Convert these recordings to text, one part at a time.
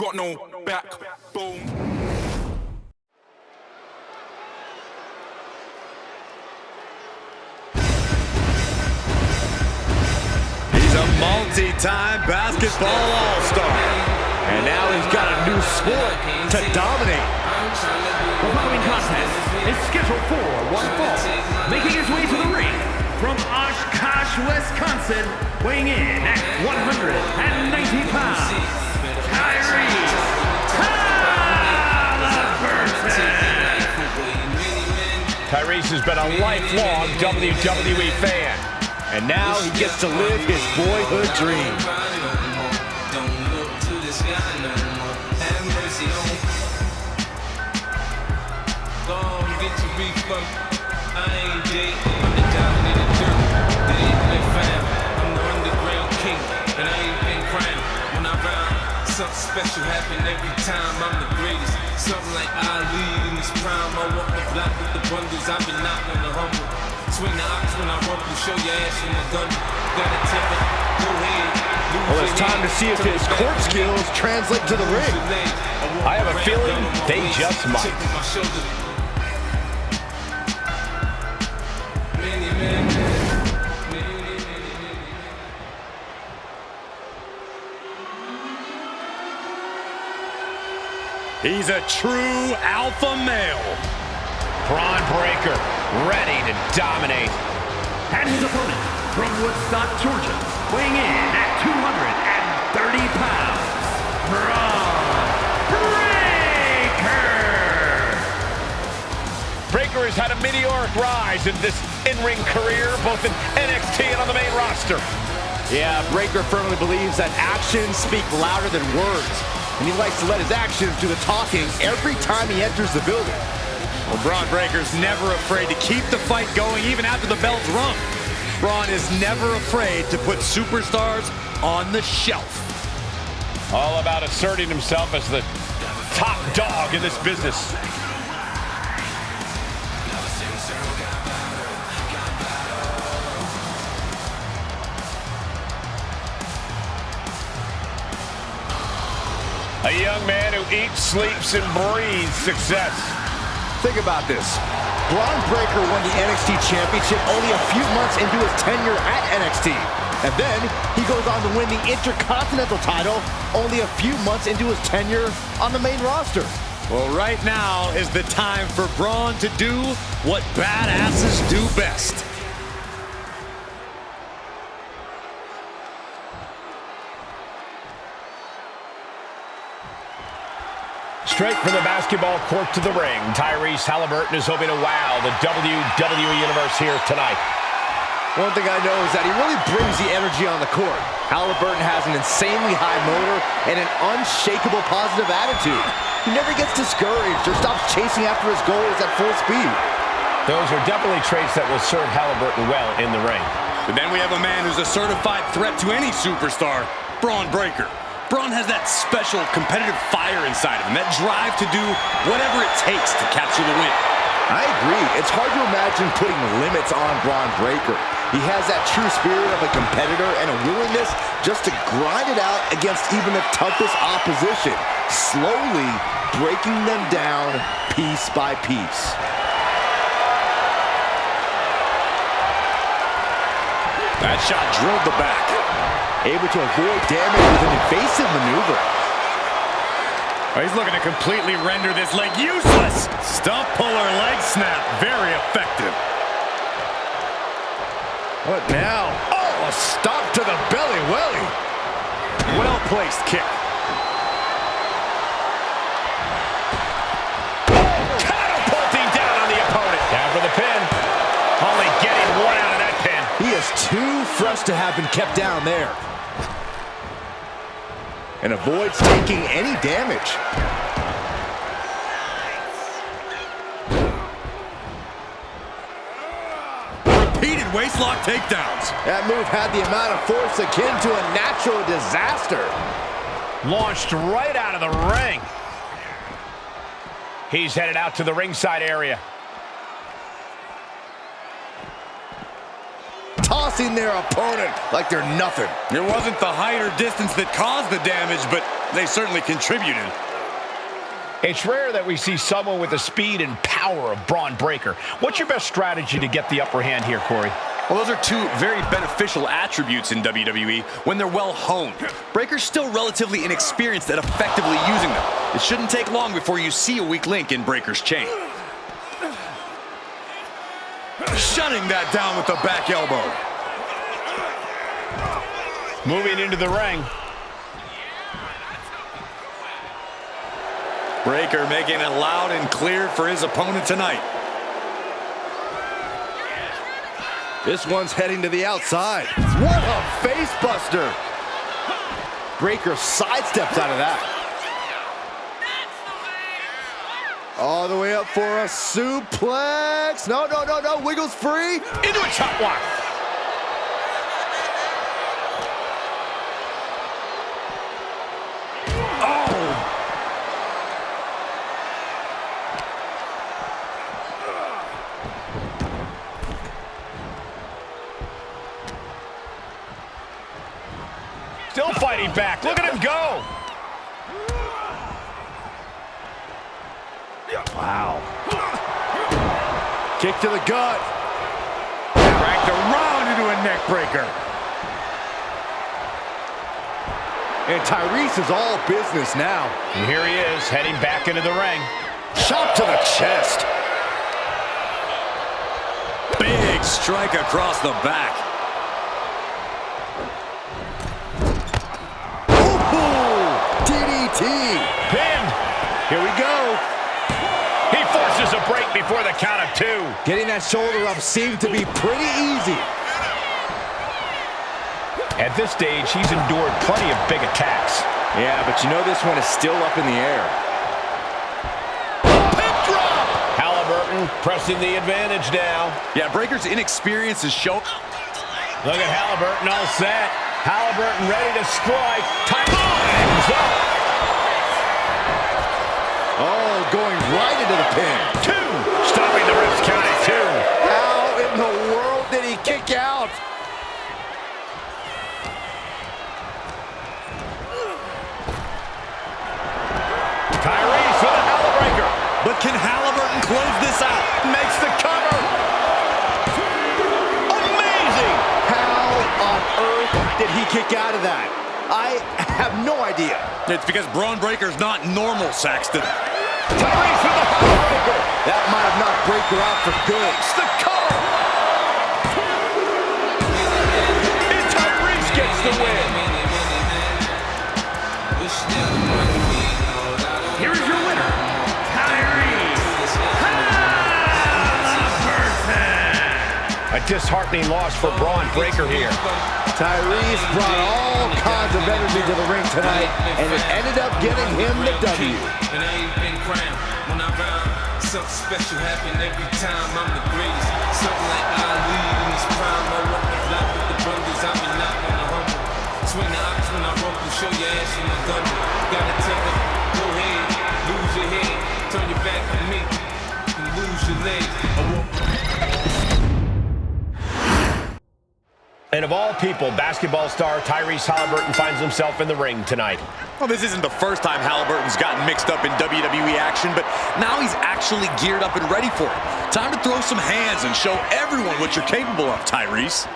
got no backbone. He's a multi-time basketball all-star. And now he's got a new sport to dominate. The following contest is scheduled for one fall. Making his way to the ring from Oshkosh, Wisconsin, weighing in at 190 pounds, Tyrese haliburton. Tyrese has been a lifelong WWE fan. And now he gets to live his boyhood dream. Something special happen every time. I'm the greatest. Something like Ali in his prime. I walk the block with the bundles. I've been knocking on the humble. Swing the ox when I rumble. Show your ass from the gun. Got a temper. Go ahead. Well, it's time to see if his court skills translate to the ring. I have a feeling they just might. He's a true alpha male. Bron Breakker, ready to dominate. And his opponent from Woodstock, Georgia, weighing in at 230 pounds, Bron Breakker. Breakker has had a meteoric rise in this in-ring career, both in NXT and on the main roster. Yeah, Breakker firmly believes that actions speak louder than words. And he likes to let his actions do the talking every time he enters the building. Well, Bron Breakker's never afraid to keep the fight going even after the bell's rung. Bron is never afraid to put superstars on the shelf. All about asserting himself as the top dog in this business. A young man who eats, sleeps, and breathes success. Think about this. Bron Breakker won the NXT Championship only a few months into his tenure at NXT. And then he goes on to win the Intercontinental title only a few months into his tenure on the main roster. Well, right now is the time for Bron to do what badasses do best. Straight from the basketball court to the ring, Tyrese Haliburton is hoping to wow the WWE Universe here tonight. One thing I know is that he really brings the energy on the court. Haliburton has an insanely high motor and an unshakable positive attitude. He never gets discouraged or stops chasing after his goals at full speed. Those are definitely traits that will serve Haliburton well in the ring. But then we have a man who's a certified threat to any superstar, Bron Breakker. Bron has that special competitive fire inside of him, that drive to do whatever it takes to capture the win. I agree. It's hard to imagine putting limits on Bron Breakker. He has that true spirit of a competitor and a willingness just to grind it out against even the toughest opposition, slowly breaking them down piece by piece. That shot drilled the back. Able to avoid damage with an evasive maneuver. Oh, he's looking to completely render this leg useless. Stump puller leg snap, very effective. What now? Oh, a stop to the belly welly. Well-placed kick. Catapulting down on the opponent. Down for the pin. Only getting one out of that pin. He is too fresh to have been kept down there. And avoids taking any damage. Repeated waistlock takedowns. That move had the amount of force akin to a natural disaster. Launched right out of the ring. He's headed out to the ringside area. tossing their opponent like they're nothing. It wasn't the height or distance that caused the damage, but they certainly contributed. It's rare that we see someone with the speed and power of Bron Breakker. What's your best strategy to get the upper hand here, Corey? Well, those are two very beneficial attributes in WWE when they're well honed. Breakker's still relatively inexperienced at effectively using them. It shouldn't take long before you see a weak link in Breakker's chain. Shutting that down with the back elbow. Moving into the ring. Breakker making it loud and clear for his opponent tonight. This one's heading to the outside. What a face buster. Breakker sidesteps out of that. All the way up for a suplex. No, no, no, no. Wiggles free. Into a chop block. Still fighting back. Look at him go. Wow. Kick to the gut. Cracked around into a neck breaker. And Tyrese is all business now. And here he is, heading back into the ring. Shot to the chest. Big strike across the back. DDT. Pinned. Here we go. He forces a break before the count of 2. Getting that shoulder up seemed to be pretty easy. At this stage, he's endured plenty of big attacks. Yeah, but you know this one is still up in the air. Pip drop! Haliburton pressing the advantage now. Yeah, Breakker's inexperience is shown. Look at Haliburton all set. Haliburton ready to strike. Time's up. Oh, going right into the pin. 2. Stopping the ref's count at 2. How in the world did he kick out? Tyrese with a Halibreaker. But can Haliburton close this out? Makes the cover. Amazing. How on earth did he kick out of that? I have no idea. It's because Bron Breakker's not normal, Saxton. Tyrese with the Halibreaker. That might have knocked Breakker out for good. It's the cover. And Tyrese gets the win. Here is your winner, Tyrese Haliburton. A disheartening loss for Bron Breakker here. Tyrese brought all kinds of energy to the ring tonight, and it ended up getting him the W. And I ain't been crying when I rhyme. Something special happen every time. I'm the greatest. Something like Ali in his prime. I walk the block with the brothers. I've been knocking on the humble. Swing the ox when I rumble. Show your ass in the gun. Gotta tell them, go ahead, lose your head. Turn your back on me and lose your leg. And of all people, basketball star Tyrese Haliburton finds himself in the ring tonight. Well, this isn't the first time Haliburton's gotten mixed up in WWE action, but now he's actually geared up and ready for it. Time to throw some hands and show everyone what you're capable of, Tyrese.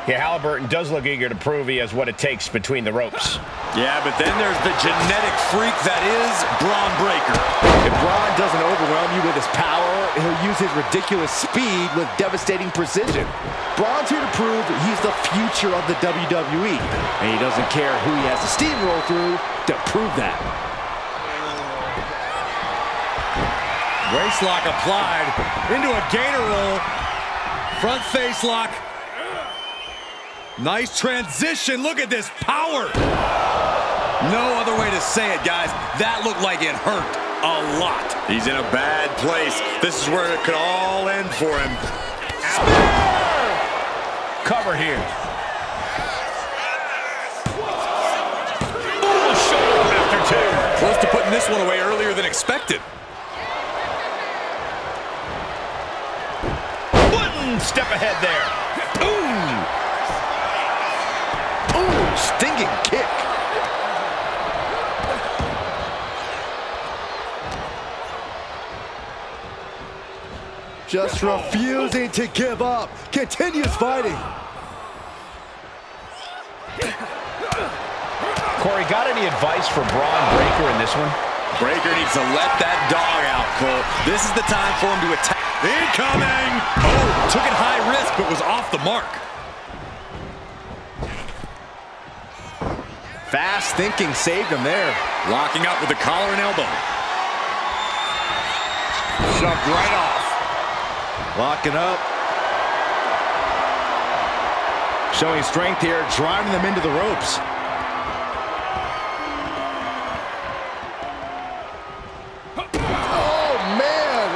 Yeah, Haliburton does look eager to prove he has what it takes between the ropes. Yeah, but then there's the genetic freak that is Bron Breakker. If Bron doesn't overwhelm you with his power, he'll use his ridiculous speed with devastating precision. Bron's here to prove he's the future of the WWE, and he doesn't care who he has to steamroll through to prove that. Waist lock applied into a gator roll. Front face lock. Nice transition. Look at this power. No other way to say it, guys. That looked like it hurt a lot. He's in a bad place. This is where it could all end for him. Cover here. Ooh, shoulder up after 2. Close to putting this one away earlier than expected. One step ahead there. Ooh. stinging kick. Just refusing to give up. Continues fighting. Corey, got any advice for Bron Breakker in this one? Breakker needs to let that dog out, Cole. This is the time for him to attack. Incoming! Oh, took it high risk, but was off the mark. Fast thinking saved him there. Locking up with the collar and elbow. Shoved right off. Locking up. Showing strength here, driving them into the ropes. Oh, man.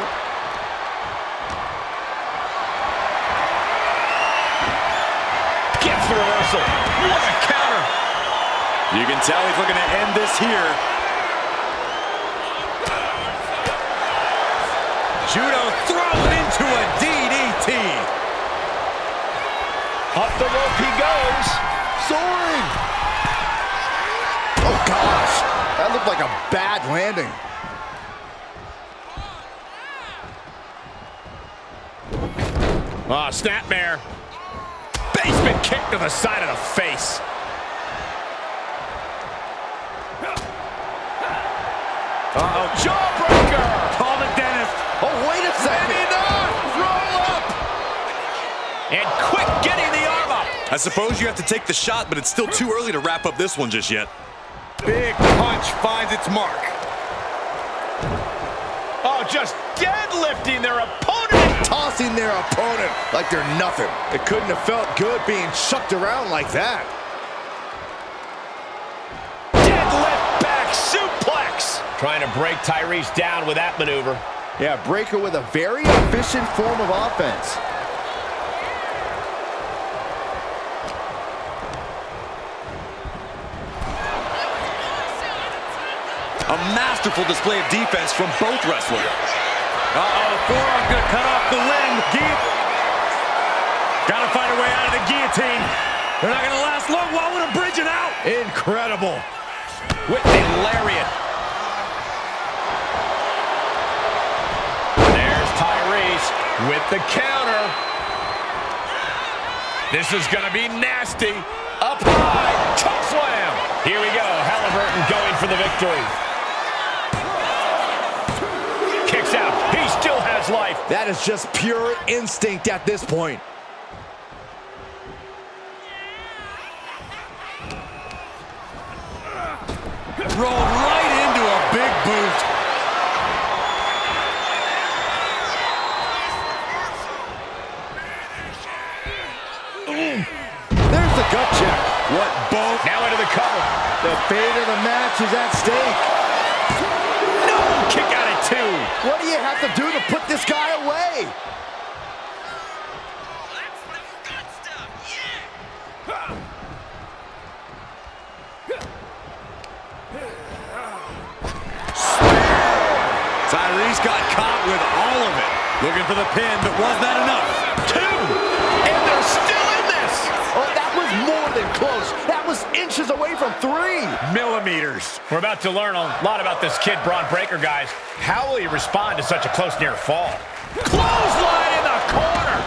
Gets the reversal. What a counter. You can tell he's looking to end this here. Judo thrown into a DDT. Up the rope he goes. Soaring. Oh, gosh. That looked like a bad landing. Snapmare. Basement kick to the side of the face. Uh-oh, jawbreaker! Call the dentist. Oh, wait a second. Maybe not! Roll up! And quick getting the arm up. I suppose you have to take the shot, but it's still too early to wrap up this one just yet. Big punch finds its mark. Oh, just deadlifting their opponent. Tossing their opponent like they're nothing. It couldn't have felt good being chucked around like that. Deadlift back suplex. Trying to break Tyrese down with that maneuver. Yeah, Breakker with a very efficient form of offense. A masterful display of defense from both wrestlers. Uh-oh, forearm gonna cut off the limb. Gotta find a way out of the guillotine. They're not gonna last long. Why would bridge it out? Incredible. With the lariat. There's Tyrese with the counter. This is gonna be nasty. Up high, choke slam. Here we go, Haliburton going for the victory. Kicks out, he still has life. That is just pure instinct at this point. Rolled right into a big boot. There's the gut check. What both? Now into the cover. The fate of the match is at stake. No, kick out at two. What do you have to do to put this guy away? Tyrese got caught with all of it. Looking for the pin, but was that enough? Two, and they're still in this. Oh, that was more than close. That was inches away from 3 millimeters. We're about to learn a lot about this kid, Bron Breakker, guys. How will he respond to such a close near fall? Clothesline in the corner.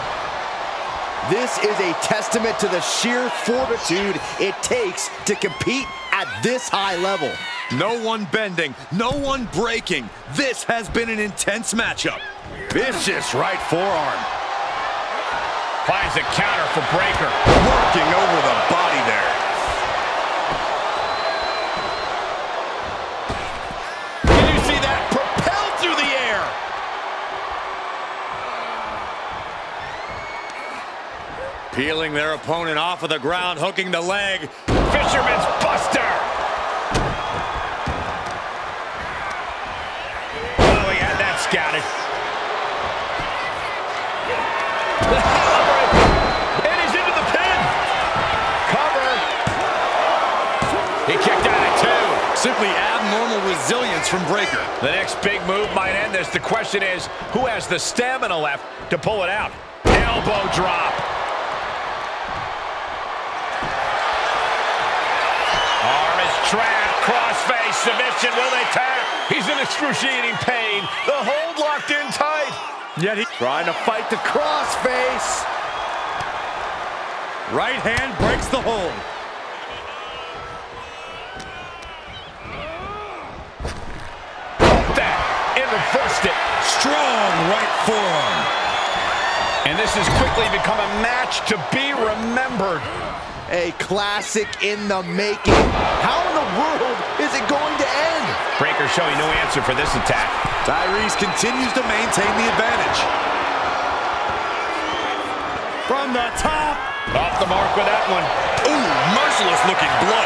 This is a testament to the sheer fortitude it takes to compete at this high level. No one bending, no one breaking. This has been an intense matchup. Vicious right forearm. Finds a counter for Breakker. Working over the body there. Did you see that? Propelled through the air. Peeling their opponent off of the ground, hooking the leg. Fisherman's Buster. Oh, he had that scouted. The haliburton. And he's into the pin. Cover. He kicked out at two. Simply abnormal resilience from Breakker. The next big move might end this. The question is, who has the stamina left to pull it out? Elbow drop. trap, crossface, submission. Will they tap? He's in excruciating pain. The hold locked in tight. Yet he's trying to fight the crossface. Right hand breaks the hold. That and reversed it. Strong right forearm. And this has quickly become a match to be remembered. A classic in the making. How in the world is it going to end? Breaker showing no answer for this attack. Tyrese continues to maintain the advantage. From the top. Off the mark with that one. Ooh, merciless looking blow.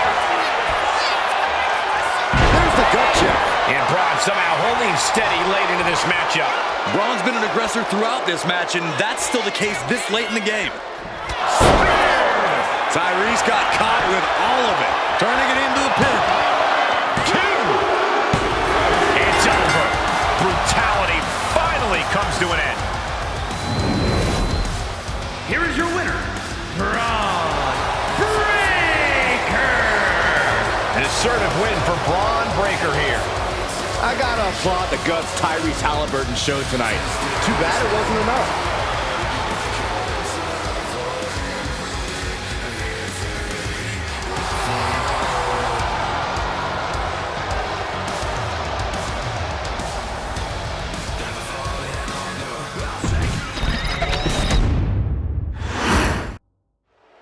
There's the gut check. And Bron somehow holding steady late into this matchup. Bron's been an aggressor throughout this match, and that's still the case this late in the game. Tyrese got caught with all of it, turning it into the pin. 2. It's over. Brutality finally comes to an end. Here is your winner, Bron Breakker. An assertive win for Bron Breakker here. I gotta applaud the guts Tyrese Haliburton showed tonight. Too bad it wasn't enough.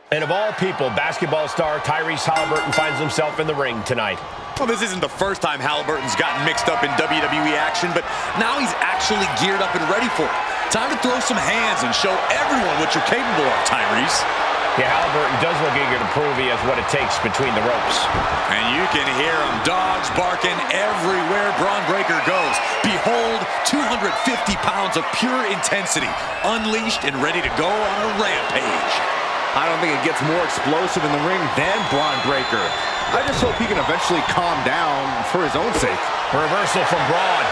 And of all people, basketball star Tyrese Haliburton finds himself in the ring tonight. Well, this isn't the first time Haliburton's gotten mixed up in WWE action, but now he's actually geared up and ready for it. Time to throw some hands and show everyone what you're capable of, Tyrese. Yeah, Haliburton does look eager to prove he has what it takes between the ropes. And you can hear them, dogs barking everywhere Bron Breakker goes. Behold, 250 pounds of pure intensity, unleashed and ready to go on a rampage. I don't think it gets more explosive in the ring than Bron Breakker. I just hope he can eventually calm down for his own sake. A reversal from Bron.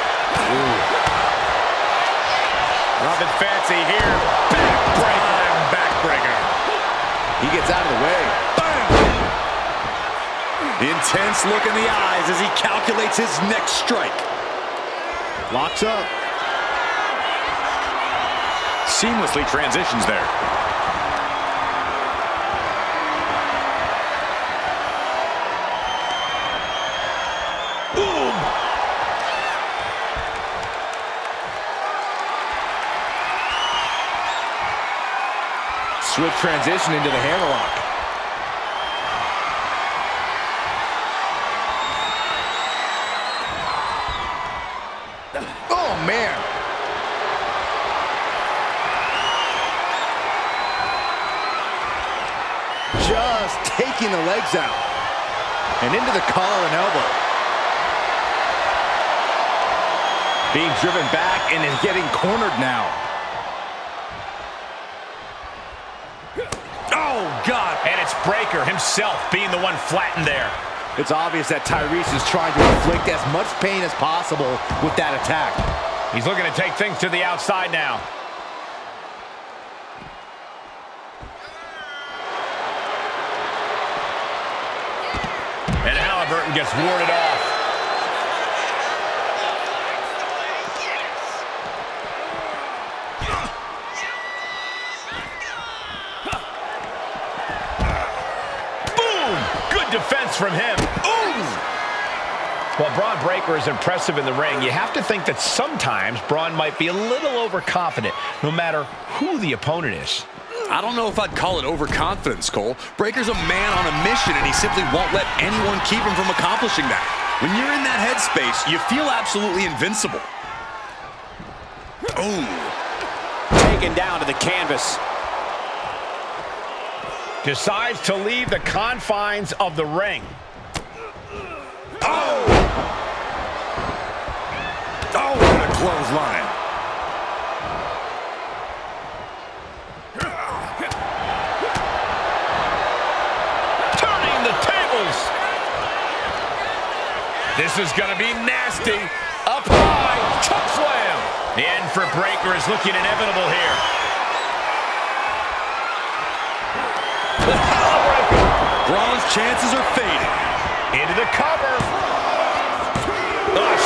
Nothing fancy here. Backbreaker and backbreaker. He gets out of the way. Bam! The intense look in the eyes as he calculates his next strike. Locks up. Seamlessly transitions there. Swift transition into the hammerlock. Oh, man. Just taking the legs out. And into the collar and elbow. Being driven back and is getting cornered now. Oh, God. And it's Breakker himself being the one flattened there. It's obvious that Tyrese is trying to inflict as much pain as possible with that attack. He's looking to take things to the outside now. And Haliburton gets warded off. Defense from him. Ooh! While Bron Breakker is impressive in the ring, you have to think that sometimes Bron might be a little overconfident, no matter who the opponent is. I don't know if I'd call it overconfidence, Cole. Breakker's a man on a mission, and he simply won't let anyone keep him from accomplishing that. When you're in that headspace, you feel absolutely invincible. Ooh. Taken down to the canvas. Decides to leave the confines of the ring. Oh! Oh, what a clothesline. Turning the tables. This is going to be nasty. Up high, choke slam. The end for Breakker is looking inevitable here. Bron's chances are fading. Into the cover.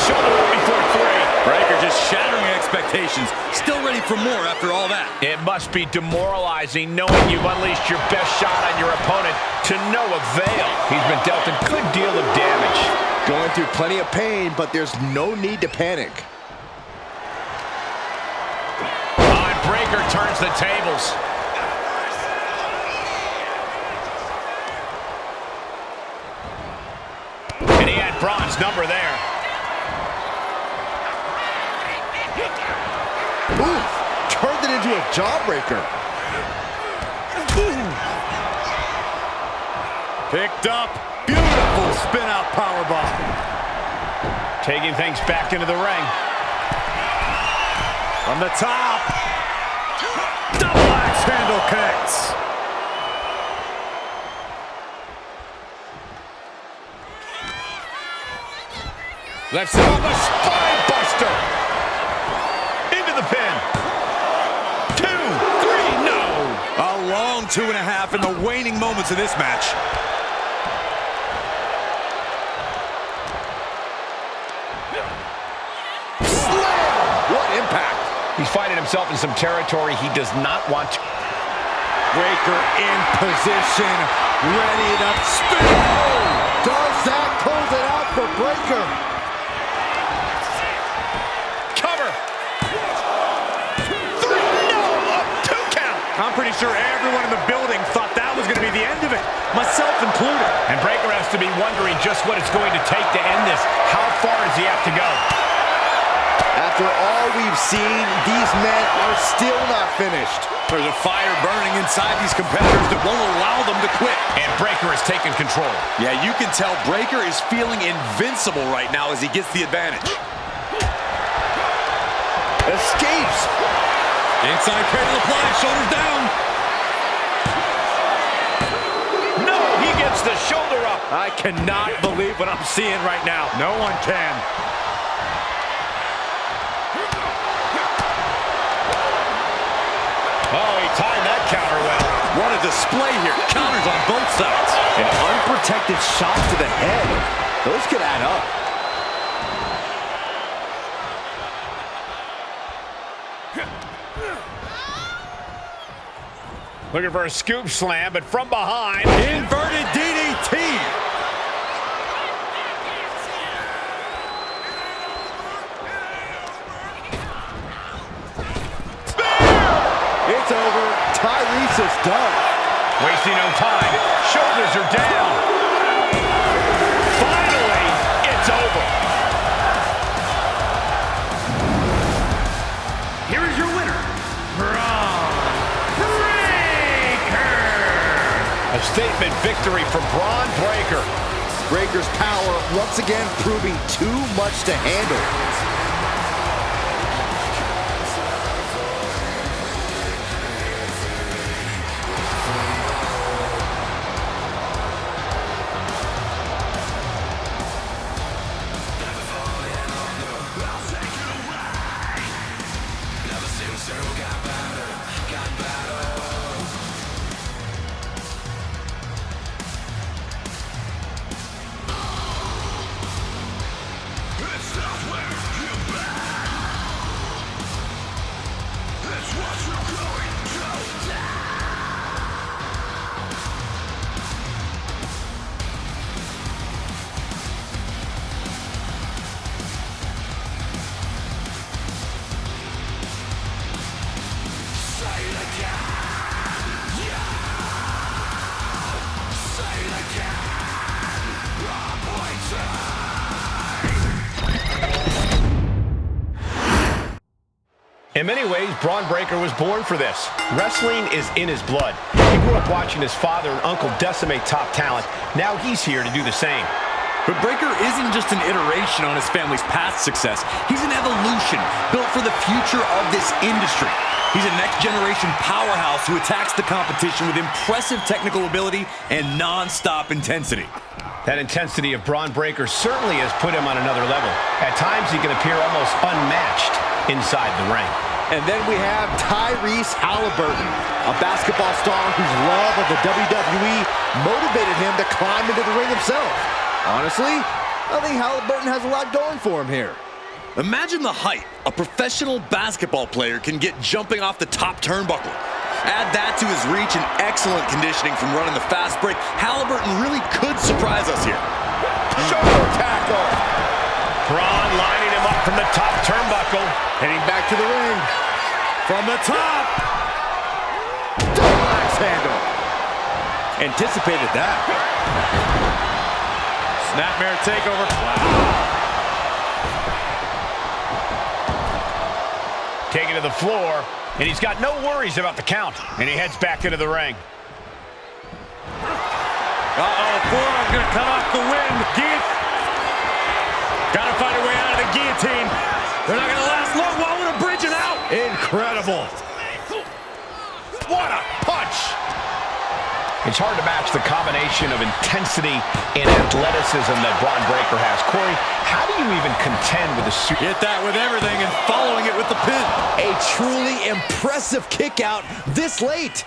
Shoulder up before 3. Breaker just shattering expectations. Still ready for more after all that. It must be demoralizing knowing you've unleashed your best shot on your opponent to no avail. He's been dealt a good deal of damage. Going through plenty of pain, but there's no need to panic. Breaker turns the tables. And he had Braun's number there. Ooh, turned it into a jawbreaker. Picked up. Beautiful spin-out powerbomb. Taking things back into the ring. From the top. Double axe handle connects. Left side of the spine buster. Into the pin. 2, 3, no. A long 2.5 in the waning moments of this match. Slam! What impact! He's finding himself in some territory he does not want to. Breaker in position, ready to spin. Does that close it out for Breaker? Cover. 3, no, a 2 count. I'm pretty sure everyone in the building thought that was going to be the end of it, myself included. And Breaker has to be wondering just what it's going to take to end this. How far does he have to go? After all we've seen, these men are still not finished. There's a fire burning inside these competitors that won't allow them to quit. And Breaker has taken control. Yeah, you can tell Breaker is feeling invincible right now as he gets the advantage. Escapes. Inside cradle applied, shoulders down. No, he gets the shoulder up. I cannot believe what I'm seeing right now. No one can. Oh, he timed that counter well. What a display here. Counters on both sides. An unprotected shot to the head. Those could add up. Looking for a scoop slam, but from behind. Inverted DDT. It's over. Tyrese is done. Wasting no time. Shoulders are down. Finally, it's over. Here is your winner, Bron Breakker. A statement victory for Bron Breakker. Breaker's power once again proving too much to handle. In many ways, Bron Breakker was born for this. Wrestling is in his blood. He grew up watching his father and uncle decimate top talent. Now he's here to do the same. But Breakker isn't just an iteration on his family's past success. He's an evolution built for the future of this industry. He's a next-generation powerhouse who attacks the competition with impressive technical ability and non-stop intensity. That intensity of Bron Breakker certainly has put him on another level. At times, he can appear almost unmatched inside the ring. And then we have Tyrese Haliburton, a basketball star whose love of the WWE motivated him to climb into the ring himself. Honestly, I think Haliburton has a lot going for him here. Imagine the height a professional basketball player can get jumping off the top turnbuckle. Add that to his reach and excellent conditioning from running the fast break. Haliburton really could surprise us here. Shoulder tackle. Bron lining him up from the top turnbuckle. Heading back to the ring. From the top. Double axe handle. Anticipated that. Snapmare takeover. Wow. Taken to the floor, and he's got no worries about the count. And he heads back into the ring. Forearm gonna cut off the wind. Gotta find a way out of the guillotine. They're not gonna last long while we're bridging out. Incredible. What a punch! It's hard to match the combination of intensity and athleticism that Bron Breakker has. Corey, how do you even contend with a Hit that with everything and following it with the pin. A truly impressive kick out this late.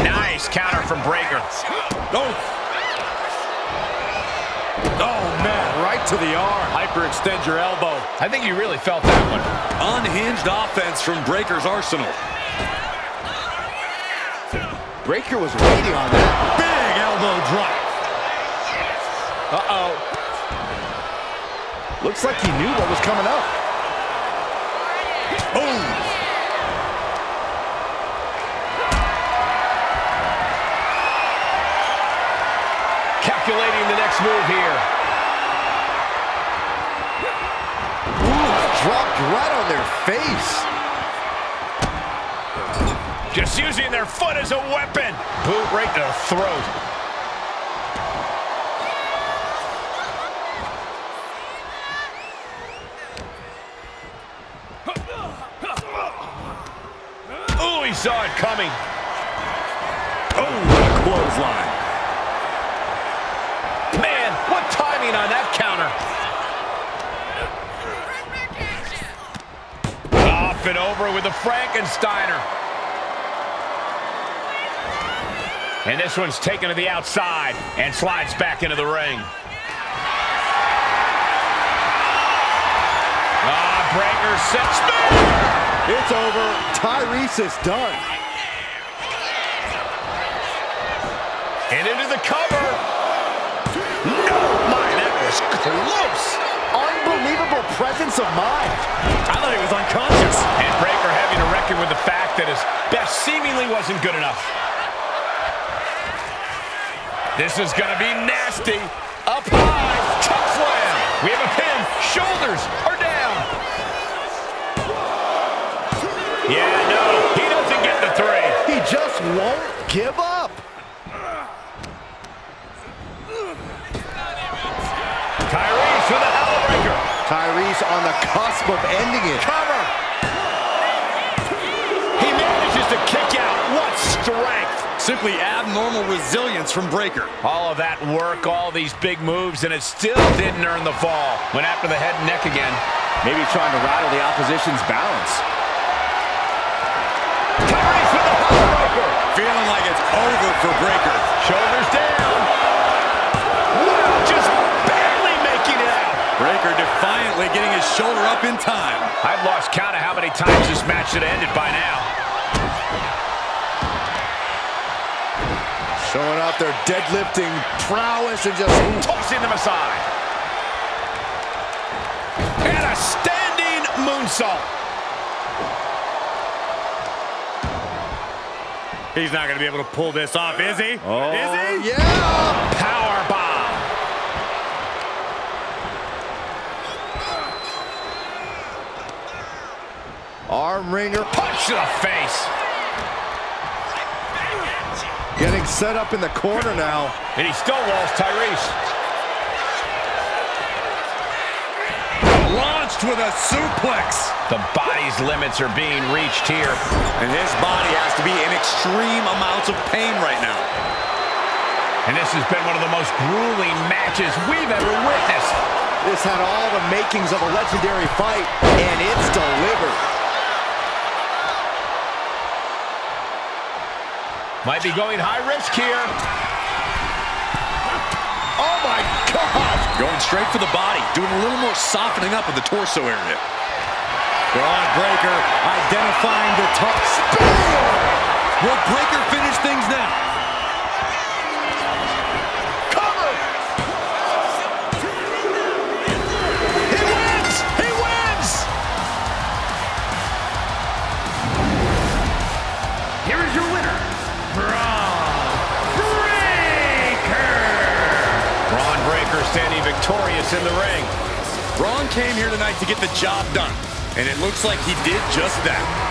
Nice counter from Breakker. Oh, man, right to the arm. Hyperextend your elbow. I think you really felt that one. Unhinged offense from Breakker's arsenal. Breakker was waiting on that. Big elbow drop. Uh-oh. Looks like he knew what was coming up. Boom. Calculating the next move here. Ooh, dropped right on their face. Just using their foot as a weapon. Boot right to the throat. Oh, he saw it coming. Oh, what a clothesline. Man, what timing on that counter. Off and over with the Frankensteiner. And this one's taken to the outside and slides back into the ring. Breakker sets spear! It's over. Tyrese is done. And into the cover. No, my, that was close. Unbelievable presence of mind. I thought he was unconscious. And Breakker having to reckon with the fact that his best seemingly wasn't good enough. This is going to be nasty. Up high, choke slam. We have a pin. Shoulders are down. Yeah, no, he doesn't get the three. He just won't give up. Tyrese with a haliburton. Tyrese on the cusp of ending it. Cover. He manages to kick out. What strength. Simply abnormal resilience from Breakker. All of that work, all these big moves, and it still didn't earn the fall. Went after the head and neck again. Maybe trying to rattle the opposition's balance. Tyrese with the haliburton. Feeling like it's over for Breakker. Shoulders down. Wow, just barely making it out. Breakker defiantly getting his shoulder up in time. I've lost count of how many times this match should have ended by now. Showing off their deadlifting prowess and just Tossing them aside. And a standing moonsault. He's not going to be able to pull this off, is he? Oh, is he? Yeah! Power bomb. Arm wringer. Punch to the face. Getting set up in the corner now. And he stonewalls Tyrese. Launched with a suplex. The body's limits are being reached here. And his body has to be in extreme amounts of pain right now. And this has been one of the most grueling matches we've ever witnessed. This had all the makings of a legendary fight, and it's delivered. Might be going high risk here. Going straight for the body, doing a little more softening up of the torso area. Braun Breaker identifying the top. Spear! Will Breaker finish things now? Cover! He wins! He wins! Here is your winner, Braun Breaker. Braun Breaker standing victorious in the ring. Braun came here tonight to get the job done, and it looks like he did just that.